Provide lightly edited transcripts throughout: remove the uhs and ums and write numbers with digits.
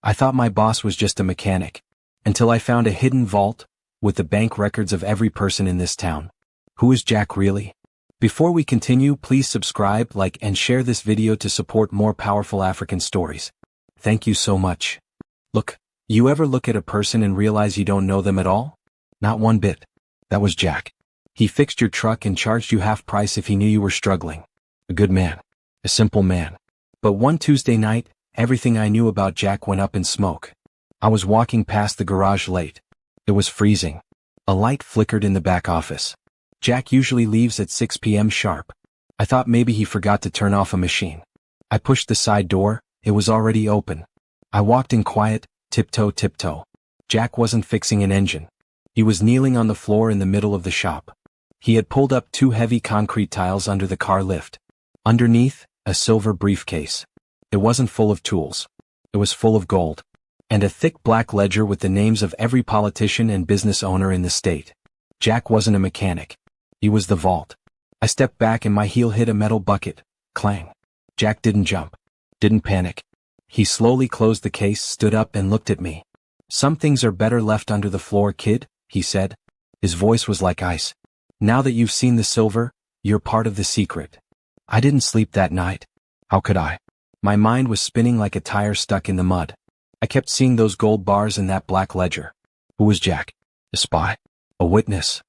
I thought my boss was just a mechanic. Until I found a hidden vault with the bank records of every person in this town. Who is Jack really? Before we continue, please subscribe, like, and share this video to support more powerful African stories. Thank you so much. Look, you ever look at a person and realize you don't know them at all? Not one bit. That was Jack. He fixed your truck and charged you half price if he knew you were struggling. A good man. A simple man. But one Tuesday night, everything I knew about Jack went up in smoke. I was walking past the garage late. It was freezing. A light flickered in the back office. Jack usually leaves at 6 p.m. sharp. I thought maybe he forgot to turn off a machine. I pushed the side door. It was already open. I walked in quiet, tiptoe. Jack wasn't fixing an engine. He was kneeling on the floor in the middle of the shop. He had pulled up 2 heavy concrete tiles under the car lift. Underneath, a silver briefcase. It wasn't full of tools. It was full of gold. And a thick black ledger with the names of every politician and business owner in the state. Jack wasn't a mechanic. He was the vault. I stepped back and my heel hit a metal bucket. Clang. Jack didn't jump. Didn't panic. He slowly closed the case, stood up and looked at me. "Some things are better left under the floor, kid," he said. His voice was like ice. "Now that you've seen the silver, you're part of the secret." I didn't sleep that night. How could I? My mind was spinning like a tire stuck in the mud. I kept seeing those gold bars in that black ledger. Who was Jack? A spy? A witness?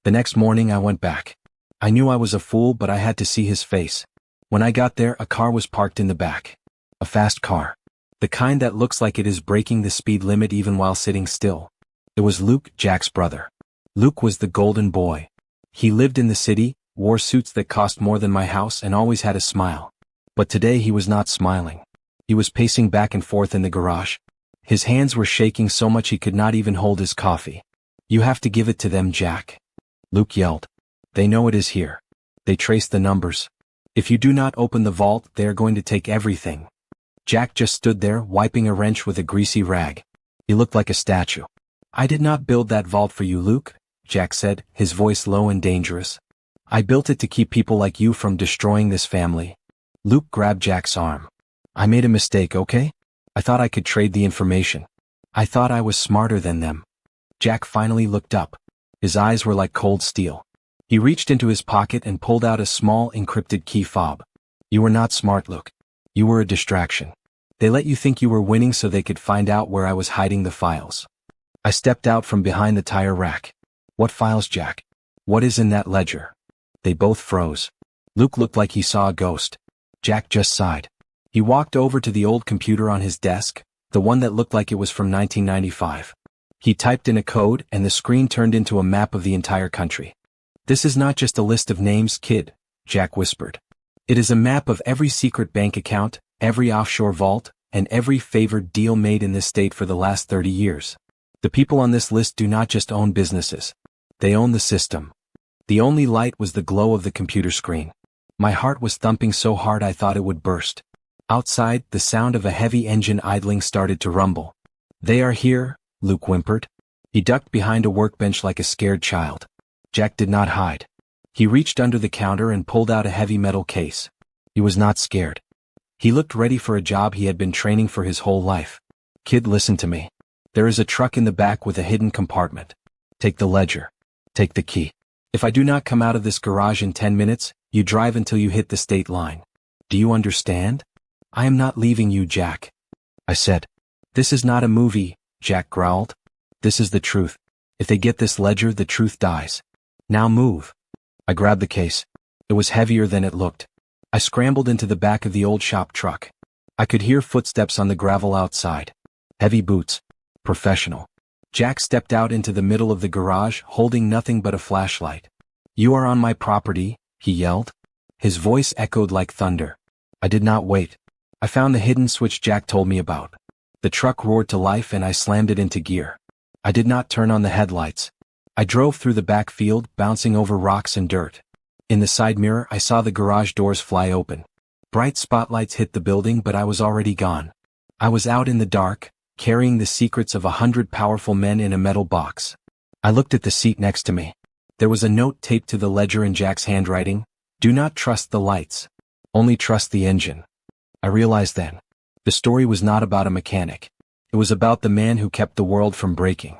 The next morning I went back. I knew I was a fool, but I had to see his face. When I got there, a car was parked in the back. A fast car. The kind that looks like it is breaking the speed limit even while sitting still. It was Luke, Jack's brother. Luke was the golden boy. He lived in the city, wore suits that cost more than my house, and always had a smile. But today he was not smiling. He was pacing back and forth in the garage. His hands were shaking so much he could not even hold his coffee. "You have to give it to them, Jack," Luke yelled. "They know it is here. They traced the numbers. If you do not open the vault, they are going to take everything." Jack just stood there, wiping a wrench with a greasy rag. He looked like a statue. "I did not build that vault for you, Luke," Jack said, his voice low and dangerous. "I built it to keep people like you from destroying this family." Luke grabbed Jack's arm. "I made a mistake, okay? I thought I could trade the information. I thought I was smarter than them." Jack finally looked up. His eyes were like cold steel. He reached into his pocket and pulled out a small encrypted key fob. "You were not smart, Luke. You were a distraction. They let you think you were winning so they could find out where I was hiding the files." I stepped out from behind the tire rack. "What files, Jack? What is in that ledger?" They both froze. Luke looked like he saw a ghost. Jack just sighed. He walked over to the old computer on his desk, the one that looked like it was from 1995. He typed in a code and the screen turned into a map of the entire country. "This is not just a list of names, kid," Jack whispered. "It is a map of every secret bank account, every offshore vault, and every favored deal made in this state for the last 30 years. The people on this list do not just own businesses. They own the system." The only light was the glow of the computer screen. My heart was thumping so hard I thought it would burst. Outside, the sound of a heavy engine idling started to rumble. "They are here," Luke whimpered. He ducked behind a workbench like a scared child. Jack did not hide. He reached under the counter and pulled out a heavy metal case. He was not scared. He looked ready for a job he had been training for his whole life. "Kid, listen to me. There is a truck in the back with a hidden compartment. Take the ledger. Take the key. If I do not come out of this garage in 10 minutes, you drive until you hit the state line. Do you understand? I am not leaving you, Jack." I said. "This is not a movie," Jack growled. "This is the truth. If they get this ledger, the truth dies. Now move." I grabbed the case. It was heavier than it looked. I scrambled into the back of the old shop truck. I could hear footsteps on the gravel outside. Heavy boots. Professional. Jack stepped out into the middle of the garage, holding nothing but a flashlight. "You are on my property," he yelled. His voice echoed like thunder. I did not wait. I found the hidden switch Jack told me about. The truck roared to life and I slammed it into gear. I did not turn on the headlights. I drove through the backfield, bouncing over rocks and dirt. In the side mirror, I saw the garage doors fly open. Bright spotlights hit the building, but I was already gone. I was out in the dark, carrying the secrets of 100 powerful men in a metal box. I looked at the seat next to me. There was a note taped to the ledger in Jack's handwriting. "Do not trust the lights. Only trust the engine." I realized then. The story was not about a mechanic. It was about the man who kept the world from breaking.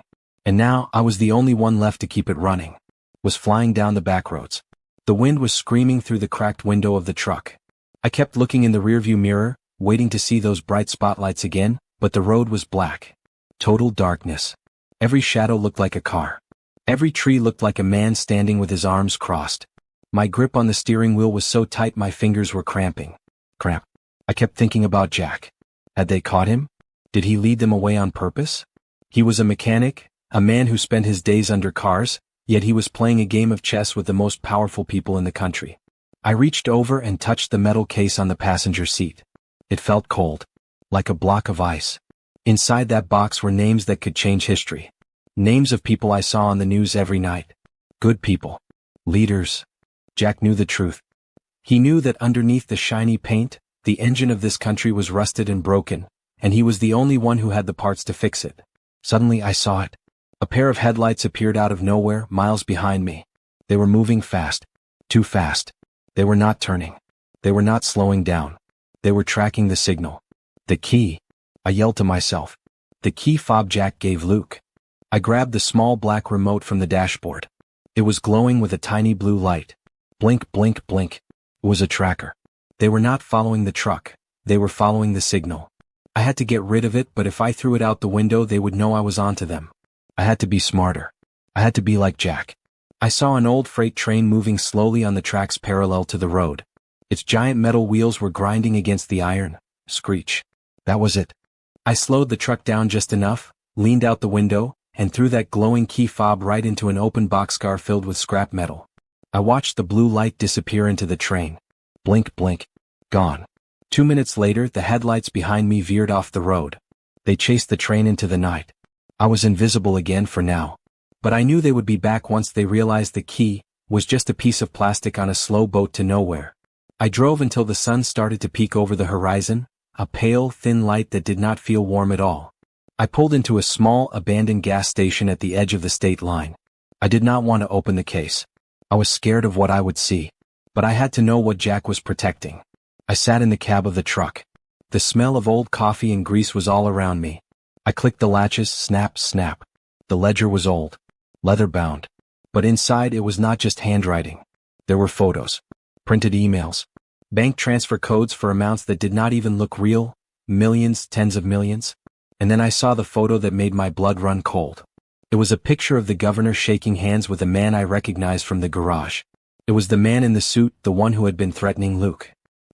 And now, I was the only one left to keep it running. Was flying down the back roads. The wind was screaming through the cracked window of the truck. I kept looking in the rearview mirror, waiting to see those bright spotlights again, but the road was black. Total darkness. Every shadow looked like a car. Every tree looked like a man standing with his arms crossed. My grip on the steering wheel was so tight my fingers were cramping. Crap. I kept thinking about Jack. Had they caught him? Did he lead them away on purpose? He was a mechanic, a man who spent his days under cars, yet he was playing a game of chess with the most powerful people in the country. I reached over and touched the metal case on the passenger seat. It felt cold. Like a block of ice. Inside that box were names that could change history. Names of people I saw on the news every night. Good people. Leaders. Jack knew the truth. He knew that underneath the shiny paint, the engine of this country was rusted and broken, and he was the only one who had the parts to fix it. Suddenly I saw it. A pair of headlights appeared out of nowhere, miles behind me. They were moving fast. Too fast. They were not turning. They were not slowing down. They were tracking the signal. The key. I yelled to myself. The key fob Jack gave Luke. I grabbed the small black remote from the dashboard. It was glowing with a tiny blue light. Blink, blink, blink. It was a tracker. They were not following the truck. They were following the signal. I had to get rid of it, but if I threw it out the window they would know I was onto them. I had to be smarter. I had to be like Jack. I saw an old freight train moving slowly on the tracks parallel to the road. Its giant metal wheels were grinding against the iron. Screech. That was it. I slowed the truck down just enough, leaned out the window, and threw that glowing key fob right into an open boxcar filled with scrap metal. I watched the blue light disappear into the train. Blink, blink. Gone. 2 minutes later, the headlights behind me veered off the road. They chased the train into the night. I was invisible again for now. But I knew they would be back once they realized the key was just a piece of plastic on a slow boat to nowhere. I drove until the sun started to peek over the horizon, a pale, thin light that did not feel warm at all. I pulled into a small, abandoned gas station at the edge of the state line. I did not want to open the case. I was scared of what I would see. But I had to know what Jack was protecting. I sat in the cab of the truck. The smell of old coffee and grease was all around me. I clicked the latches, snap, snap. The ledger was old. Leather-bound. But inside it was not just handwriting. There were photos. Printed emails. Bank transfer codes for amounts that did not even look real. Millions, tens of millions. And then I saw the photo that made my blood run cold. It was a picture of the governor shaking hands with a man I recognized from the garage. It was the man in the suit, the one who had been threatening Luke.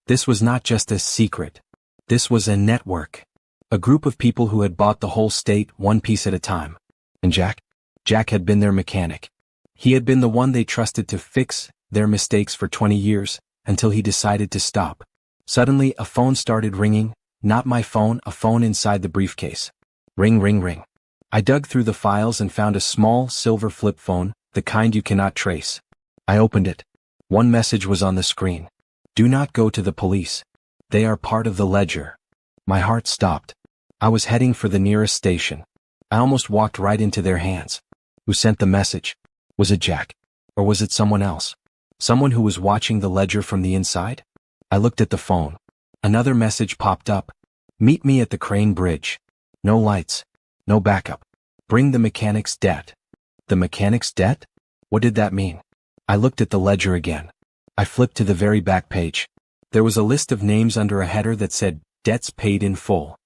This was not just a secret. This was a network. A group of people who had bought the whole state, one piece at a time. And Jack? Jack had been their mechanic. He had been the one they trusted to fix their mistakes for 20 years, until he decided to stop. Suddenly, a phone started ringing. Not my phone, a phone inside the briefcase. Ring, ring, ring. I dug through the files and found a small, silver flip phone, the kind you cannot trace. I opened it. One message was on the screen. Do not go to the police. They are part of the ledger. My heart stopped. I was heading for the nearest station. I almost walked right into their hands. Who sent the message? Was it Jack? Or was it someone else? Someone who was watching the ledger from the inside? I looked at the phone. Another message popped up. Meet me at the Crane Bridge. No lights. No backup. Bring the mechanic's debt. The mechanic's debt? What did that mean? I looked at the ledger again. I flipped to the very back page. There was a list of names under a header that said, Debts paid in full.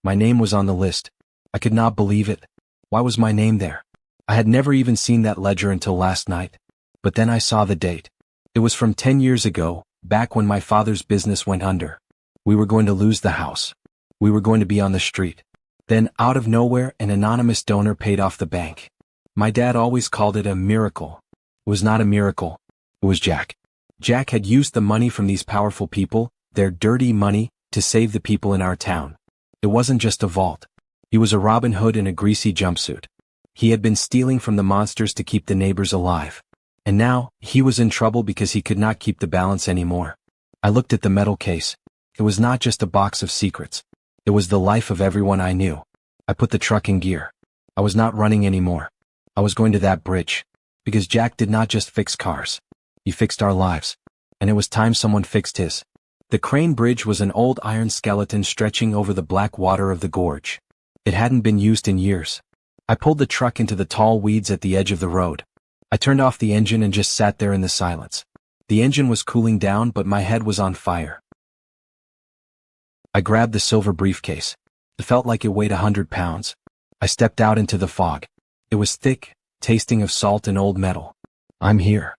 My name was on the list. I could not believe it. Why was my name there? I had never even seen that ledger until last night. But then I saw the date. It was from 10 years ago, back when my father's business went under. We were going to lose the house. We were going to be on the street. Then, out of nowhere, an anonymous donor paid off the bank. My dad always called it a miracle. It was not a miracle. It was Jack. Jack had used the money from these powerful people, their dirty money, to save the people in our town. It wasn't just a vault. He was a Robin Hood in a greasy jumpsuit. He had been stealing from the monsters to keep the neighbors alive. And now, he was in trouble because he could not keep the balance anymore. I looked at the metal case. It was not just a box of secrets. It was the life of everyone I knew. I put the truck in gear. I was not running anymore. I was going to that bridge. Because Jack did not just fix cars. He fixed our lives. And it was time someone fixed his. The Crane Bridge was an old iron skeleton stretching over the black water of the gorge. It hadn't been used in years. I pulled the truck into the tall weeds at the edge of the road. I turned off the engine and just sat there in the silence. The engine was cooling down, but my head was on fire. I grabbed the silver briefcase. It felt like it weighed 100 pounds. I stepped out into the fog. It was thick, tasting of salt and old metal. "I'm here,"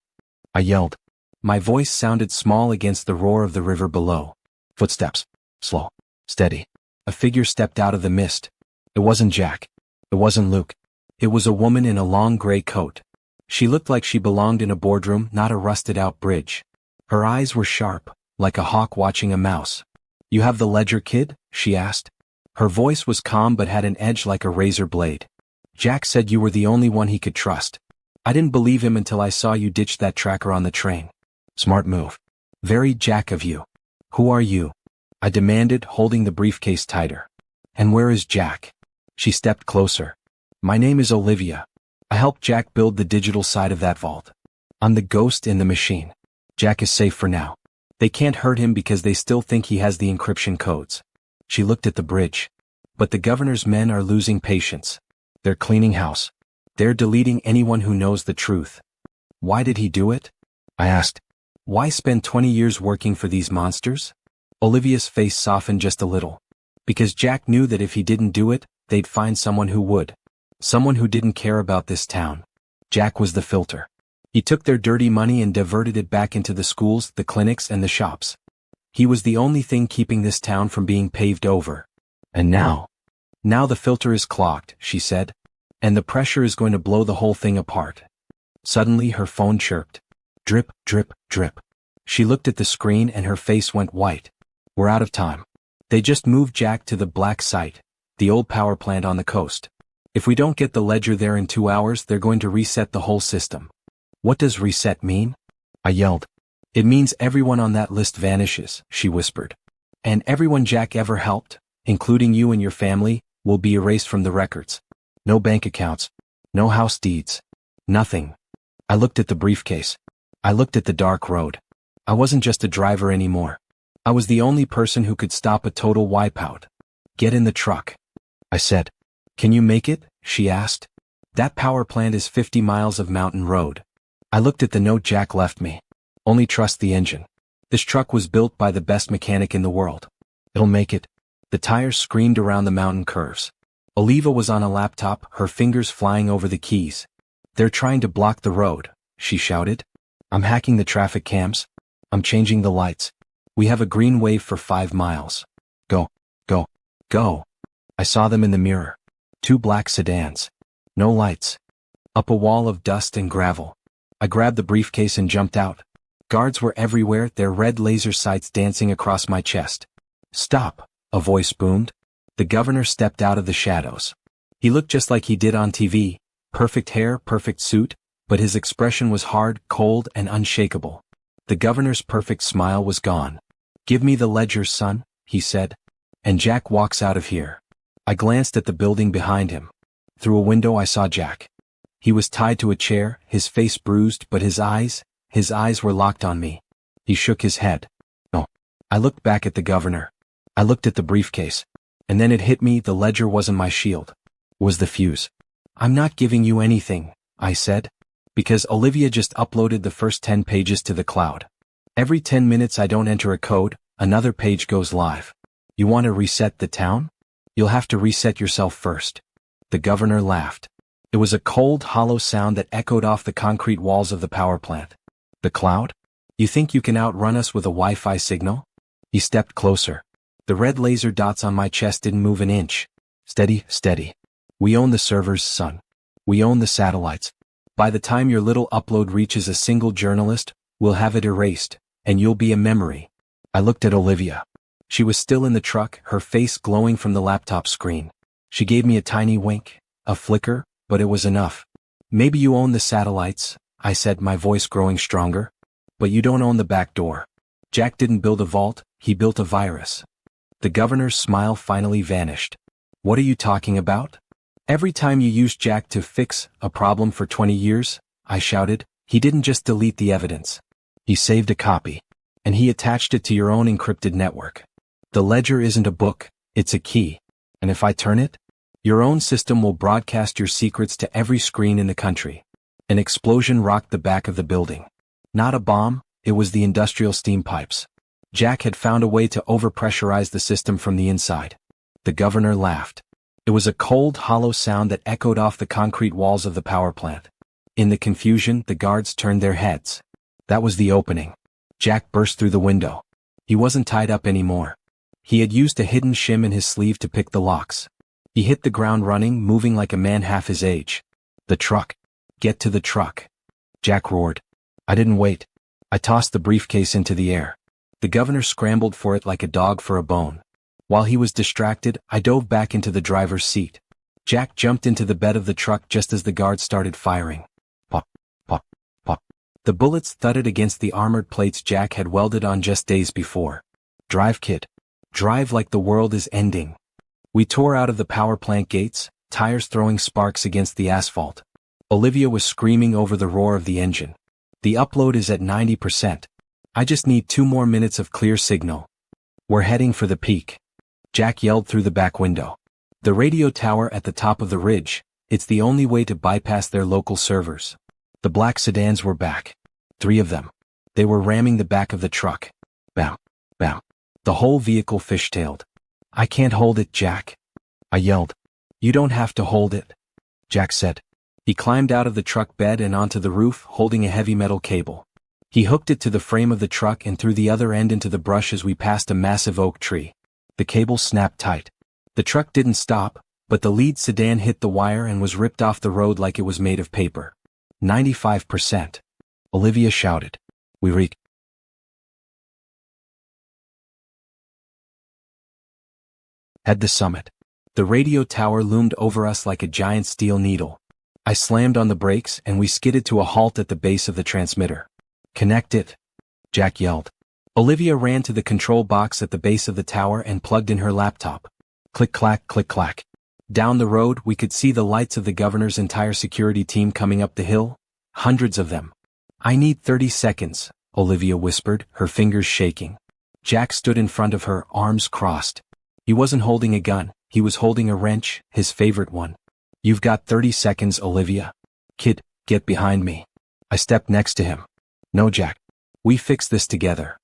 I yelled. My voice sounded small against the roar of the river below. Footsteps. Slow. Steady. A figure stepped out of the mist. It wasn't Jack. It wasn't Luke. It was a woman in a long gray coat. She looked like she belonged in a boardroom, not a rusted-out bridge. Her eyes were sharp, like a hawk watching a mouse. "You have the ledger, kid?" she asked. Her voice was calm but had an edge like a razor blade. "Jack said you were the only one he could trust. I didn't believe him until I saw you ditch that tracker on the train. Smart move. Very Jack of you. Who are you?" I demanded, holding the briefcase tighter. "And where is Jack?" She stepped closer. "My name is Olivia. I helped Jack build the digital side of that vault. I'm the ghost in the machine. Jack is safe for now. They can't hurt him because they still think he has the encryption codes." She looked at the bridge. "But the governor's men are losing patience. They're cleaning house. They're deleting anyone who knows the truth." "Why did he do it?" I asked. "Why spend 20 years working for these monsters?" Olivia's face softened just a little. "Because Jack knew that if he didn't do it, they'd find someone who would. Someone who didn't care about this town. Jack was the filter. He took their dirty money and diverted it back into the schools, the clinics, and the shops. He was the only thing keeping this town from being paved over. And now the filter is clogged," she said. "And the pressure is going to blow the whole thing apart." Suddenly her phone chirped. Drip, drip, drip. She looked at the screen and her face went white. "We're out of time. They just moved Jack to the black site, the old power plant on the coast. If we don't get the ledger there in 2 hours, they're going to reset the whole system." "What does reset mean?" I yelled. "It means everyone on that list vanishes," she whispered. "And everyone Jack ever helped, including you and your family, will be erased from the records. No bank accounts. No house deeds. Nothing." I looked at the briefcase. I looked at the dark road. I wasn't just a driver anymore. I was the only person who could stop a total wipeout. "Get in the truck," I said. "Can you make it?" she asked. "That power plant is 50 miles of mountain road." I looked at the note Jack left me. "Only trust the engine. This truck was built by the best mechanic in the world. It'll make it." The tires screamed around the mountain curves. Olivia was on a laptop, her fingers flying over the keys. "They're trying to block the road," she shouted. "I'm hacking the traffic cams. I'm changing the lights. We have a green wave for 5 miles. Go, go, go." I saw them in the mirror. 2 black sedans. No lights. Up a wall of dust and gravel. I grabbed the briefcase and jumped out. Guards were everywhere, their red laser sights dancing across my chest. "Stop," a voice boomed. The governor stepped out of the shadows. He looked just like he did on TV, perfect hair, perfect suit, but his expression was hard, cold, and unshakable. The governor's perfect smile was gone. "Give me the ledger, son," he said. "And Jack walks out of here." I glanced at the building behind him. Through a window I saw Jack. He was tied to a chair, his face bruised, but his eyes were locked on me. He shook his head. "No." I looked back at the governor. I looked at the briefcase. And then it hit me, the ledger wasn't my shield. It was the fuse. "I'm not giving you anything," I said. "Because Olivia just uploaded the first 10 pages to the cloud. Every 10 minutes I don't enter a code, another page goes live. You want to reset the town? You'll have to reset yourself first." The governor laughed. It was a cold, hollow sound that echoed off the concrete walls of the power plant. "The cloud? You think you can outrun us with a Wi-Fi signal?" He stepped closer. The red laser dots on my chest didn't move an inch. "Steady, steady. We own the servers, son. We own the satellites. By the time your little upload reaches a single journalist, we'll have it erased, and you'll be a memory." I looked at Olivia. She was still in the truck, her face glowing from the laptop screen. She gave me a tiny wink, a flicker, but it was enough. "Maybe you own the satellites," I said, my voice growing stronger. "But you don't own the back door. Jack didn't build a vault, he built a virus." The governor's smile finally vanished. "What are you talking about?" "Every time you used Jack to fix a problem for 20 years, I shouted, "he didn't just delete the evidence. He saved a copy. And he attached it to your own encrypted network. The ledger isn't a book, it's a key. And if I turn it, Your own system will broadcast your secrets to every screen in the country. An explosion rocked the back of the building. Not a bomb, it was the industrial steam pipes. Jack had found a way to overpressurize the system from the inside. The governor laughed. It was a cold, hollow sound that echoed off the concrete walls of the power plant. In the confusion, the guards turned their heads. That was the opening. Jack burst through the window. He wasn't tied up anymore. He had used a hidden shim in his sleeve to pick the locks. He hit the ground running, moving like a man half his age. The truck. Get to the truck. Jack roared. I didn't wait. I tossed the briefcase into the air. The governor scrambled for it like a dog for a bone. While he was distracted, I dove back into the driver's seat. Jack jumped into the bed of the truck just as the guards started firing. Pop, pop, pop. The bullets thudded against the armored plates Jack had welded on just days before. Drive, kid. Drive like the world is ending. We tore out of the power plant gates, tires throwing sparks against the asphalt. Olivia was screaming over the roar of the engine. The upload is at 90%. I just need 2 more minutes of clear signal. We're heading for the peak. Jack yelled through the back window. The radio tower at the top of the ridge, it's the only way to bypass their local servers. The black sedans were back. 3 of them. They were ramming the back of the truck. Bam, bam. The whole vehicle fishtailed. I can't hold it, Jack. I yelled. You don't have to hold it, Jack said. He climbed out of the truck bed and onto the roof, holding a heavy metal cable. He hooked it to the frame of the truck and threw the other end into the brush as we passed a massive oak tree. The cable snapped tight. The truck didn't stop, but the lead sedan hit the wire and was ripped off the road like it was made of paper. 95%. Olivia shouted. We reached. At the summit. The radio tower loomed over us like a giant steel needle. I slammed on the brakes and we skidded to a halt at the base of the transmitter. Connect it, Jack yelled. Olivia ran to the control box at the base of the tower and plugged in her laptop. Click-clack, click-clack. Down the road we could see the lights of the governor's entire security team coming up the hill. Hundreds of them. I need 30 seconds, Olivia whispered, her fingers shaking. Jack stood in front of her, arms crossed. He wasn't holding a gun, he was holding a wrench, his favorite one. You've got 30 seconds, Olivia. Kid, get behind me. I stepped next to him. No, Jack. We fix this together.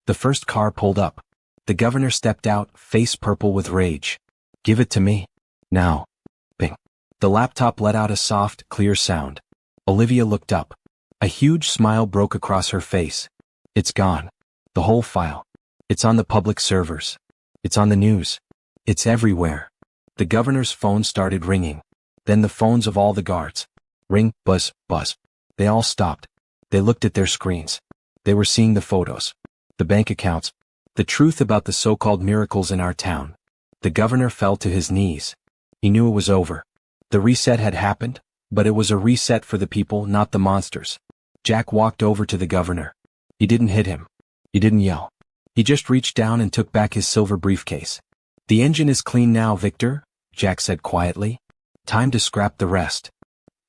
The first car pulled up. The governor stepped out, face purple with rage. Give it to me. Now. Bing. The laptop let out a soft, clear sound. Olivia looked up. A huge smile broke across her face. It's gone. The whole file. It's on the public servers. It's on the news. It's everywhere. The governor's phone started ringing. Then the phones of all the guards. Ring, buzz, buzz. They all stopped. They looked at their screens. They were seeing the photos. The bank accounts. The truth about the so-called miracles in our town. The governor fell to his knees. He knew it was over. The reset had happened, but it was a reset for the people, not the monsters. Jack walked over to the governor. He didn't hit him. He didn't yell. He just reached down and took back his silver briefcase. The engine is clean now, Victor, Jack said quietly. Time to scrap the rest.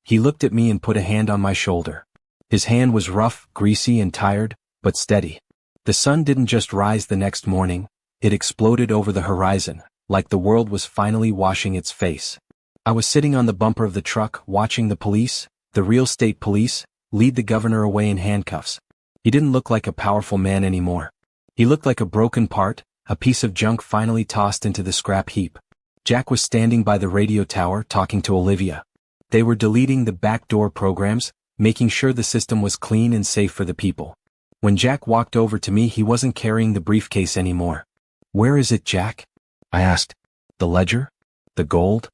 He looked at me and put a hand on my shoulder. His hand was rough, greasy and tired, but steady. The sun didn't just rise the next morning, it exploded over the horizon, like the world was finally washing its face. I was sitting on the bumper of the truck, watching the police, the real state police, lead the governor away in handcuffs. He didn't look like a powerful man anymore. He looked like a broken part, a piece of junk finally tossed into the scrap heap. Jack was standing by the radio tower talking to Olivia. They were deleting the backdoor programs, making sure the system was clean and safe for the people. When Jack walked over to me, he wasn't carrying the briefcase anymore. Where is it, Jack? I asked. The ledger? The gold?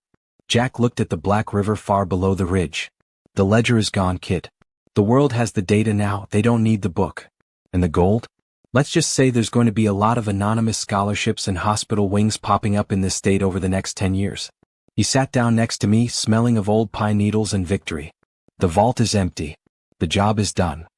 Jack looked at the Black River far below the ridge. The ledger is gone, kid. The world has the data now, they don't need the book. And the gold? Let's just say there's going to be a lot of anonymous scholarships and hospital wings popping up in this state over the next 10 years. He sat down next to me, smelling of old pine needles and victory. The vault is empty. The job is done.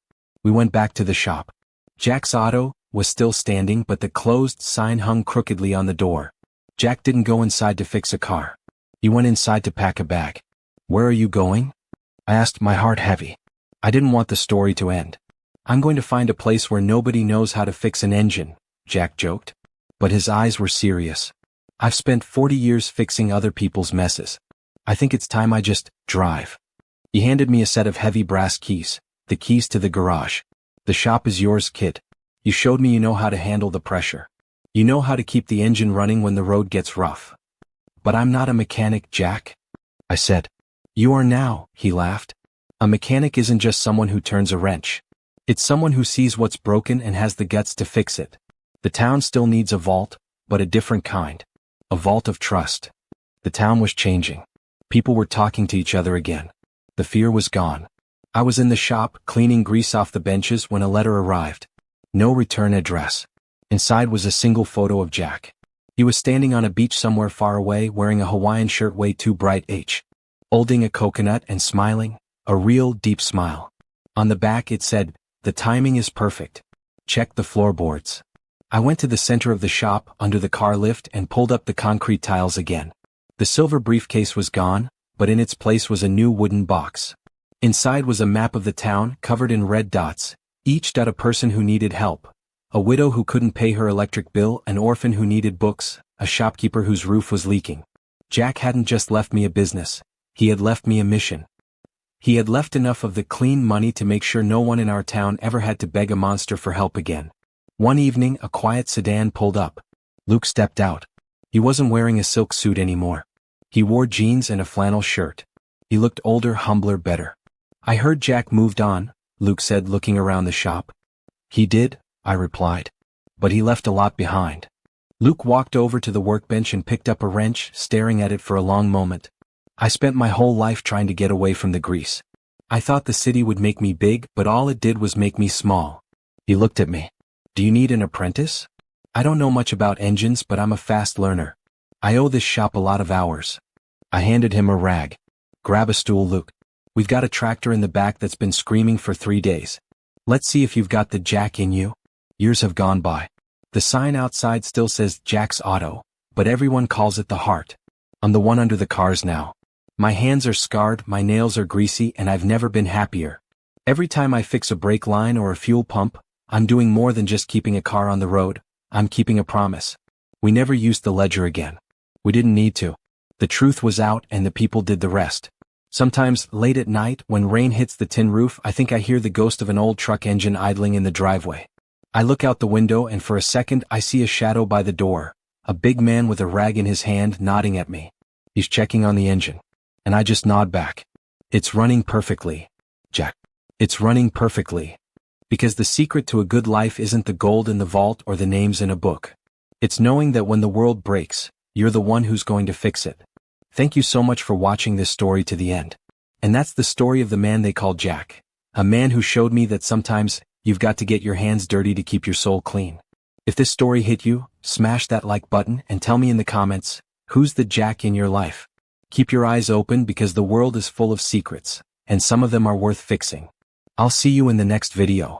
We went back to the shop. Jack's auto was still standing, but the closed sign hung crookedly on the door. Jack didn't go inside to fix a car. He went inside to pack a bag. Where are you going? I asked, my heart heavy. I didn't want the story to end. I'm going to find a place where nobody knows how to fix an engine, Jack joked. But his eyes were serious. I've spent 40 years fixing other people's messes. I think it's time I just drive. He handed me a set of heavy brass keys, the keys to the garage. The shop is yours, kid. You showed me you know how to handle the pressure. You know how to keep the engine running when the road gets rough. But I'm not a mechanic, Jack, I said. You are now, he laughed. A mechanic isn't just someone who turns a wrench. It's someone who sees what's broken and has the guts to fix it. The town still needs a vault, but a different kind. A vault of trust. The town was changing. People were talking to each other again. The fear was gone. I was in the shop, cleaning grease off the benches when a letter arrived. No return address. Inside was a single photo of Jack. He was standing on a beach somewhere far away wearing a Hawaiian shirt way too bright holding a coconut and smiling, a real deep smile. On the back it said, "The timing is perfect. Check the floorboards." I went to the center of the shop under the car lift and pulled up the concrete tiles again. The silver briefcase was gone, but in its place was a new wooden box. Inside was a map of the town covered in red dots, each dot a person who needed help. A widow who couldn't pay her electric bill, an orphan who needed books, a shopkeeper whose roof was leaking. Jack hadn't just left me a business, he had left me a mission. He had left enough of the clean money to make sure no one in our town ever had to beg a monster for help again. One evening, a quiet sedan pulled up. Luke stepped out. He wasn't wearing a silk suit anymore. He wore jeans and a flannel shirt. He looked older, humbler, better. "I heard Jack moved on," Luke said, looking around the shop. "He did," I replied. "But he left a lot behind." Luke walked over to the workbench and picked up a wrench, staring at it for a long moment. "I spent my whole life trying to get away from the grease. I thought the city would make me big, but all it did was make me small." He looked at me. "Do you need an apprentice? I don't know much about engines, but I'm a fast learner. I owe this shop a lot of hours." I handed him a rag. "Grab a stool, Luke. We've got a tractor in the back that's been screaming for 3 days. Let's see if you've got the Jack in you." Years have gone by. The sign outside still says Jack's Auto, but everyone calls it the Heart. I'm the one under the cars now. My hands are scarred, my nails are greasy, and I've never been happier. Every time I fix a brake line or a fuel pump, I'm doing more than just keeping a car on the road, I'm keeping a promise. We never used the ledger again. We didn't need to. The truth was out and the people did the rest. Sometimes, late at night, when rain hits the tin roof, I think I hear the ghost of an old truck engine idling in the driveway. I look out the window and for a second I see a shadow by the door, a big man with a rag in his hand nodding at me. He's checking on the engine. And I just nod back. "It's running perfectly, Jack. It's running perfectly." Because the secret to a good life isn't the gold in the vault or the names in a book. It's knowing that when the world breaks, you're the one who's going to fix it. Thank you so much for watching this story to the end. And that's the story of the man they call Jack. A man who showed me that sometimes, you've got to get your hands dirty to keep your soul clean. If this story hit you, smash that like button and tell me in the comments, who's the Jack in your life? Keep your eyes open because the world is full of secrets, and some of them are worth fixing. I'll see you in the next video.